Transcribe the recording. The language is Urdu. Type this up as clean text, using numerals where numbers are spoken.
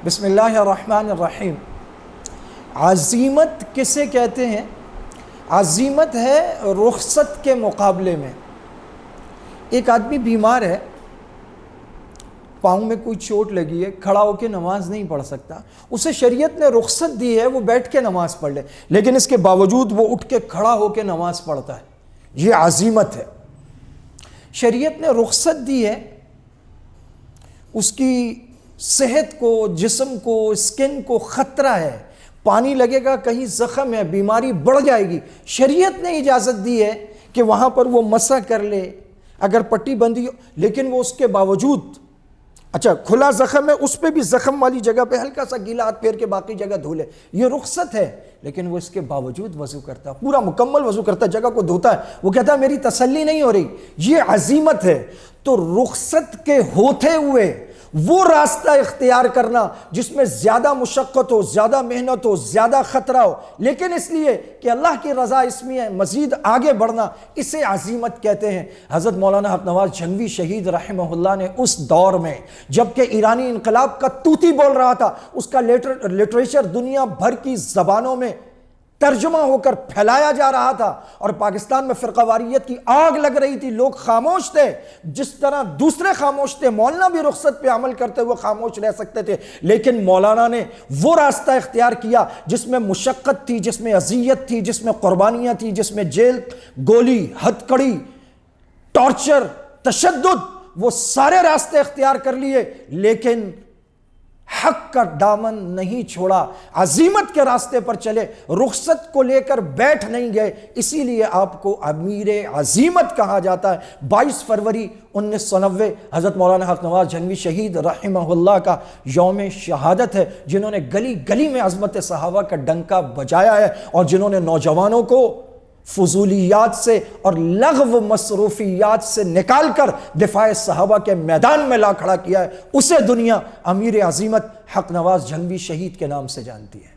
بسم اللہ الرحمن الرحیم۔ عزیمت کسے کہتے ہیں؟ عزیمت ہے رخصت کے مقابلے میں۔ ایک آدمی بیمار ہے، پاؤں میں کوئی چوٹ لگی ہے، کھڑا ہو کے نماز نہیں پڑھ سکتا، اسے شریعت نے رخصت دی ہے وہ بیٹھ کے نماز پڑھ لے، لیکن اس کے باوجود وہ اٹھ کے کھڑا ہو کے نماز پڑھتا ہے۔ یہ عزیمت ہے۔ شریعت نے رخصت دی ہے، اس کی صحت کو، جسم کو، اسکن کو خطرہ ہے، پانی لگے گا، کہیں زخم ہے، بیماری بڑھ جائے گی، شریعت نے اجازت دی ہے کہ وہاں پر وہ مسح کر لے اگر پٹی بندھی ہو، لیکن وہ اس کے باوجود اچھا کھلا زخم ہے، اس پہ بھی زخم والی جگہ پہ ہلکا سا گیلا ہاتھ پھیر کے باقی جگہ دھو لے، یہ رخصت ہے، لیکن وہ اس کے باوجود وضو کرتا ہے، پورا مکمل وضو کرتا ہے، جگہ کو دھوتا ہے، وہ کہتا ہے میری تسلی نہیں ہو رہی، یہ عزیمت ہے۔ تو رخصت کے ہوتے ہوئے وہ راستہ اختیار کرنا جس میں زیادہ مشقت ہو، زیادہ محنت ہو، زیادہ خطرہ ہو، لیکن اس لیے کہ اللہ کی رضا اس میں ہے، مزید آگے بڑھنا، اسے عزیمت کہتے ہیں۔ حضرت مولانا حق نواز جھنگوی شہید رحمہ اللہ نے اس دور میں جبکہ ایرانی انقلاب کا توتی بول رہا تھا، اس کا لٹریچر دنیا بھر کی زبانوں میں ترجمہ ہو کر پھیلایا جا رہا تھا، اور پاکستان میں فرقہ واریت کی آگ لگ رہی تھی، لوگ خاموش تھے، جس طرح دوسرے خاموش تھے، مولانا بھی رخصت پہ عمل کرتے ہوئے خاموش رہ سکتے تھے، لیکن مولانا نے وہ راستہ اختیار کیا جس میں مشقت تھی، جس میں اذیت تھی، جس میں قربانیاں تھی، جس میں جیل، گولی، ہتھ کڑی، ٹارچر، تشدد، وہ سارے راستے اختیار کر لیے، لیکن حق کا دامن نہیں چھوڑا، عزیمت کے راستے پر چلے، رخصت کو لے کر بیٹھ نہیں گئے، اسی لیے آپ کو امیر عزیمت کہا جاتا ہے۔ 22 فروری 1990 حضرت مولانا حق نواز جھنگوی شہید رحمہ اللہ کا یوم شہادت ہے، جنہوں نے گلی گلی میں عظمت صحابہ کا ڈنکا بجایا ہے، اور جنہوں نے نوجوانوں کو فضولیات سے اور لغو مصروفیات سے نکال کر دفاع صحابہ کے میدان میں لا کھڑا کیا ہے، اسے دنیا امیر عزیمت حق نواز جھنگوی شہید کے نام سے جانتی ہے۔